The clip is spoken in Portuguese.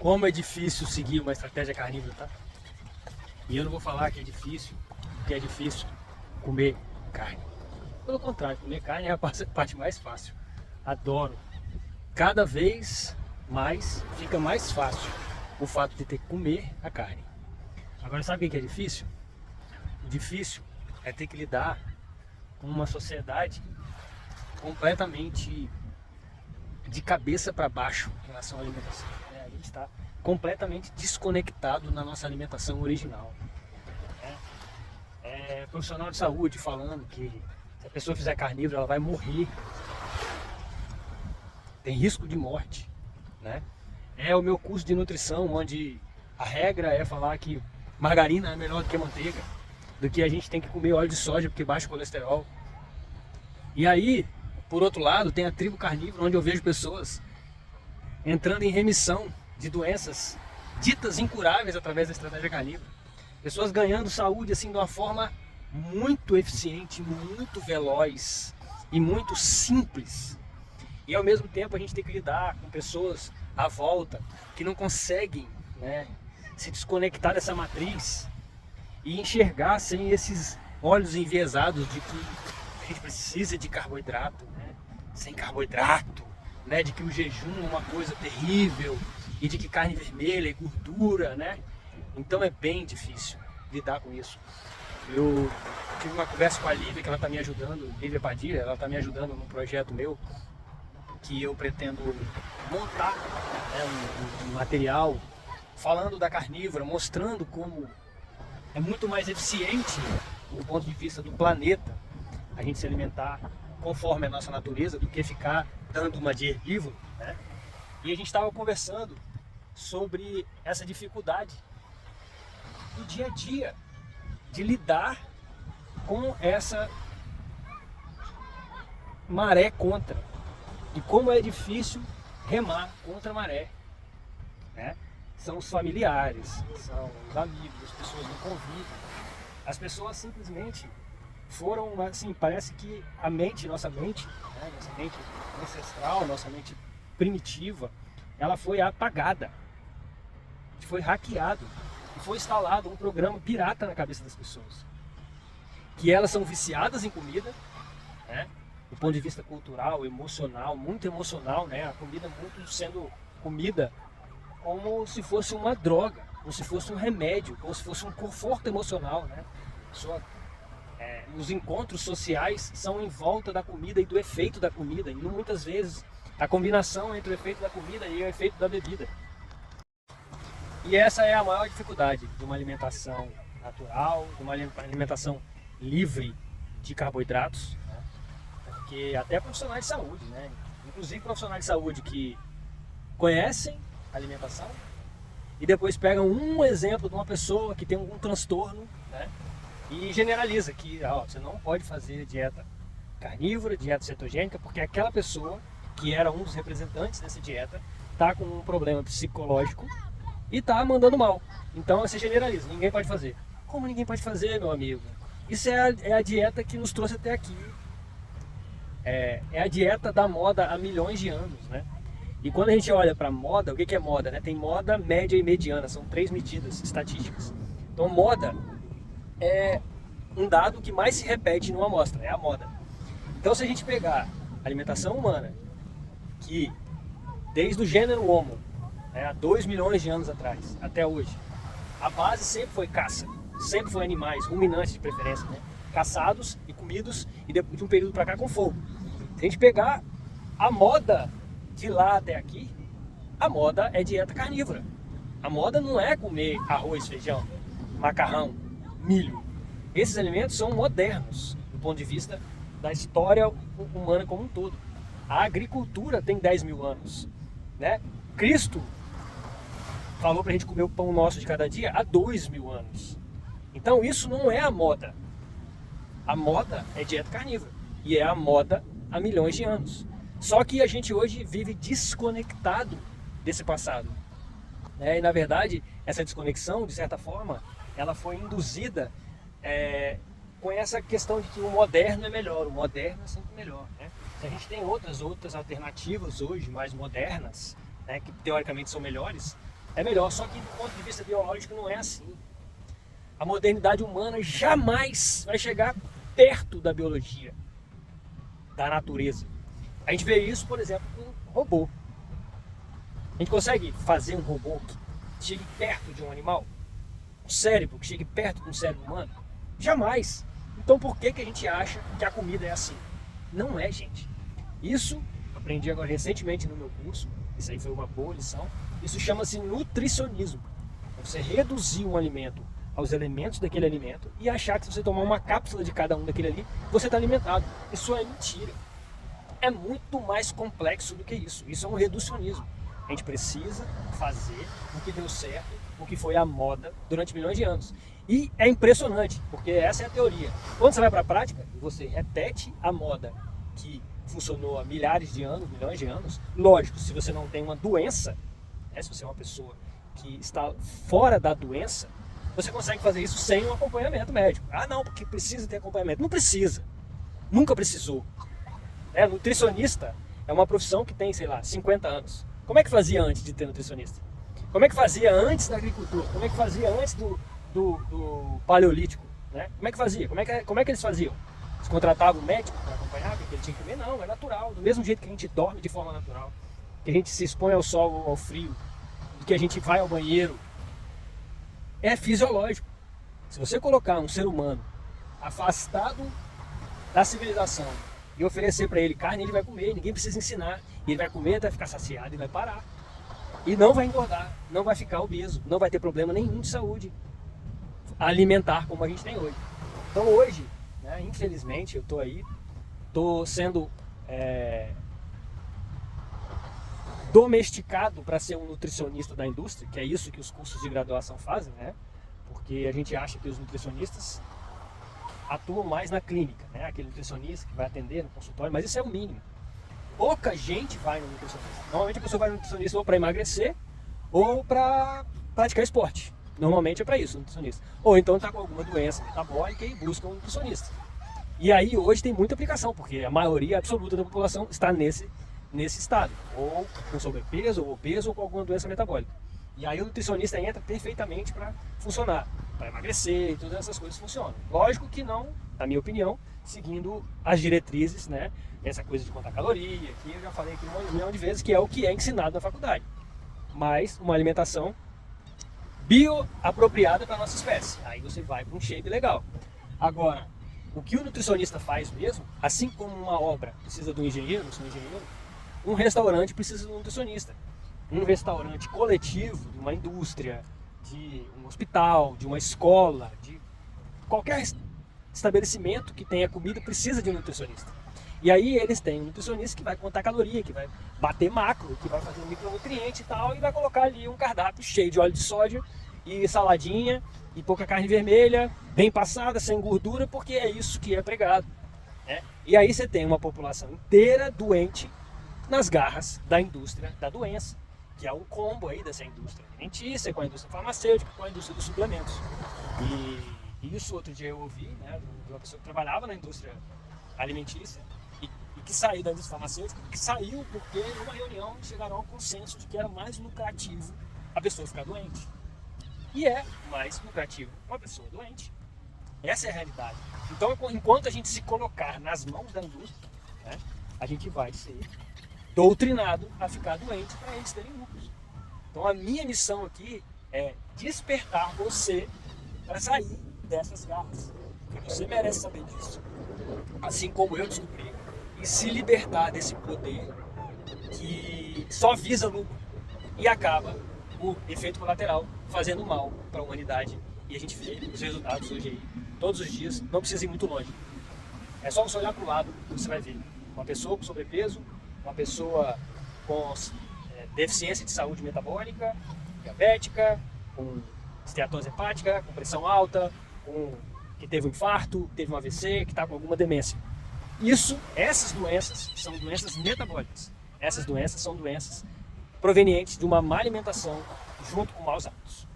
Como é difícil seguir uma estratégia carnívora, tá? E eu não vou falar que é difícil, porque é difícil comer carne. Pelo contrário, comer carne é a parte mais fácil. Adoro. Cada vez mais fica mais fácil o fato de ter que comer a carne. Agora, sabe o que é difícil? O difícil é ter que lidar com uma sociedade completamente de cabeça para baixo em relação à alimentação. A gente está completamente desconectado na nossa alimentação original. Profissional de saúde falando que se a pessoa fizer carnívoro ela vai morrer, tem risco de morte, né? É o meu curso de nutrição onde a regra é falar que margarina é melhor do que manteiga, do que a gente tem que comer óleo de soja porque baixa o colesterol. E aí, por outro lado, tem a tribo carnívora onde eu vejo pessoas entrando em remissão de doenças ditas incuráveis através da estratégia carnívora. Pessoas ganhando saúde assim de uma forma muito eficiente, muito veloz e muito simples. E ao mesmo tempo a gente tem que lidar com pessoas à volta que não conseguem, né, se desconectar dessa matriz e enxergar sem esses olhos enviesados de que a gente precisa de carboidrato, né? Sem carboidrato, né? De que o jejum é uma coisa terrível e de que carne vermelha é gordura, né? Então é bem difícil lidar com isso. Eu tive uma conversa com a Lívia, que ela está me ajudando, Lívia Padilha, ela está me ajudando num projeto meu que eu pretendo montar, né, um material falando da carnívora, mostrando como é muito mais eficiente do ponto de vista do planeta a gente se alimentar conforme a nossa natureza do que ficar dando uma de herbívoro, né? E a gente estava conversando sobre essa dificuldade do dia a dia de lidar com essa maré contra e como é difícil remar contra a maré, né? São os familiares, são os amigos, as pessoas do convívio. As pessoas simplesmente foram, assim, parece que a mente, nossa mente, né, nossa mente ancestral, nossa mente primitiva, ela foi apagada, foi hackeado e foi instalado um programa pirata na cabeça das pessoas. Que elas são viciadas em comida, né, do ponto de vista cultural, emocional, muito emocional, né, a comida muito sendo comida como se fosse uma droga, como se fosse um remédio, como se fosse um conforto emocional, né? Os encontros sociais são em volta da comida e do efeito da comida, e muitas vezes a combinação entre o efeito da comida e o efeito da bebida. E essa é a maior dificuldade de uma alimentação natural, de uma alimentação livre de carboidratos, né? Porque até profissionais de saúde, né? Inclusive profissionais de saúde que conhecem alimentação e depois pegam um exemplo de uma pessoa que tem algum transtorno, né, e generaliza que você não pode fazer dieta carnívora, dieta cetogênica, porque aquela pessoa que era um dos representantes dessa dieta está com um problema psicológico e está mandando mal. Então você generaliza, ninguém pode fazer. Como ninguém pode fazer, meu amigo? Isso é a dieta que nos trouxe até aqui. É a dieta da moda há milhões de anos, né? E quando a gente olha para moda, o que é moda, né? Tem moda, média e mediana, são 3 medidas estatísticas. Então moda é um dado que mais se repete numa amostra, é a moda. Então se a gente pegar a alimentação humana, que desde o gênero Homo, né, há 2 milhões de anos atrás, até hoje, a base sempre foi caça, sempre foi animais, ruminantes de preferência, né? Caçados e comidos, e de um período para cá com fogo. Se a gente pegar a moda de lá até aqui, a moda é dieta carnívora. A moda não é comer arroz, feijão, macarrão, milho. Esses alimentos são modernos do ponto de vista da história humana como um todo. A agricultura tem 10 mil anos, né? Cristo falou para a gente comer o pão nosso de cada dia há 2 mil anos. Então isso não é a moda. A moda é dieta carnívora e é a moda há milhões de anos. Só que a gente hoje vive desconectado desse passado, né? E na verdade, essa desconexão, de certa forma, ela foi induzida com essa questão de que o moderno é melhor, o moderno é sempre melhor, né? A gente tem outras alternativas hoje, mais modernas, né, que teoricamente são melhores, é melhor. Só que do ponto de vista biológico não é assim. A modernidade humana jamais vai chegar perto da biologia, da natureza. A gente vê isso, por exemplo, com robô. A gente consegue fazer um robô que chegue perto de um animal? Um cérebro que chegue perto de um cérebro humano? Jamais. Então por que a gente acha que a comida é assim? Não é, gente. Isso eu aprendi agora recentemente no meu curso. Isso aí foi uma boa lição. Isso chama-se nutricionismo. Você reduzir um alimento aos elementos daquele alimento e achar que se você tomar uma cápsula de cada um daquele ali, você está alimentado. Isso é mentira. É muito mais complexo do que isso. Isso é um reducionismo. A gente precisa fazer o que deu certo, o que foi a moda durante milhões de anos. E é impressionante, porque essa é a teoria. Quando você vai para a prática, você repete a moda que funcionou há milhares de anos, milhões de anos. Lógico, se você não tem uma doença, se você é uma pessoa que está fora da doença, você consegue fazer isso sem um acompanhamento médico. Ah, não, porque precisa ter acompanhamento. Não precisa. Nunca precisou. Nutricionista é uma profissão que tem, sei lá, 50 anos. Como é que fazia antes de ter nutricionista? Como é que fazia antes da agricultura? Como é que fazia antes do paleolítico? Né? Como é que fazia? Como é que eles faziam? Eles contratavam um médico para acompanhar o que ele tinha que comer? Não, é natural. Do mesmo jeito que a gente dorme de forma natural, que a gente se expõe ao sol ou ao frio, que a gente vai ao banheiro, é fisiológico. Se você colocar um ser humano afastado da civilização e oferecer para ele carne, ele vai comer, ninguém precisa ensinar. Ele vai comer até ficar saciado e vai parar. E não vai engordar, não vai ficar obeso, não vai ter problema nenhum de saúde alimentar como a gente tem hoje. Então hoje, infelizmente, eu estou sendo domesticado para ser um nutricionista da indústria, que é isso que os cursos de graduação fazem, né? Porque a gente acha que os nutricionistas atuam mais na clínica, né? Aquele nutricionista que vai atender no consultório, mas isso é o mínimo. Pouca gente vai no nutricionista. Normalmente a pessoa vai no nutricionista ou para emagrecer ou para praticar esporte. Normalmente é para isso, o nutricionista. Ou então está com alguma doença metabólica e busca um nutricionista. E aí hoje tem muita aplicação, porque a maioria absoluta da população está nesse estado. Ou com sobrepeso, ou obeso, ou com alguma doença metabólica. E aí o nutricionista entra perfeitamente para funcionar, para emagrecer e todas essas coisas funcionam. Lógico que não, na minha opinião, seguindo as diretrizes, né? Essa coisa de contar caloria, que eu já falei aqui um milhão de vezes, que é o que é ensinado na faculdade. Mas uma alimentação bioapropriada para a nossa espécie. Aí você vai para um shape legal. Agora, o que o nutricionista faz mesmo, assim como uma obra precisa do engenheiro, um restaurante precisa de um nutricionista. Um restaurante coletivo, de uma indústria, de um hospital, de uma escola, de qualquer estabelecimento que tenha comida precisa de um nutricionista. E aí eles têm um nutricionista que vai contar caloria, que vai bater macro, que vai fazer um micronutriente e tal, e vai colocar ali um cardápio cheio de óleo de soja e saladinha e pouca carne vermelha, bem passada, sem gordura, porque é isso que é pregado. Né? E aí você tem uma população inteira doente nas garras da indústria da doença, que é um combo aí dessa indústria alimentícia, com a indústria farmacêutica, com a indústria dos suplementos. E isso outro dia eu ouvi, né, de uma pessoa que trabalhava na indústria alimentícia, que saiu da indústria farmacêutica, que saiu porque numa reunião chegaram ao consenso de que era mais lucrativo a pessoa ficar doente. E é mais lucrativo uma pessoa doente. Essa é a realidade. Então, enquanto a gente se colocar nas mãos da indústria, né, a gente vai ser doutrinado a ficar doente para eles terem lucros. Então, a minha missão aqui é despertar você para sair dessas garras. Porque você merece saber disso. Assim como eu descobri. E se libertar desse poder que só visa lucro e acaba o efeito colateral fazendo mal para a humanidade. E a gente vê os resultados hoje aí, todos os dias, não precisa ir muito longe. É só você olhar para o lado que você vai ver. Uma pessoa com sobrepeso, uma pessoa com deficiência de saúde metabólica, diabética, com esteatose hepática, com pressão alta, que teve um infarto, teve um AVC, que está com alguma demência. Essas doenças são doenças metabólicas. Essas doenças são doenças provenientes de uma má alimentação junto com maus hábitos.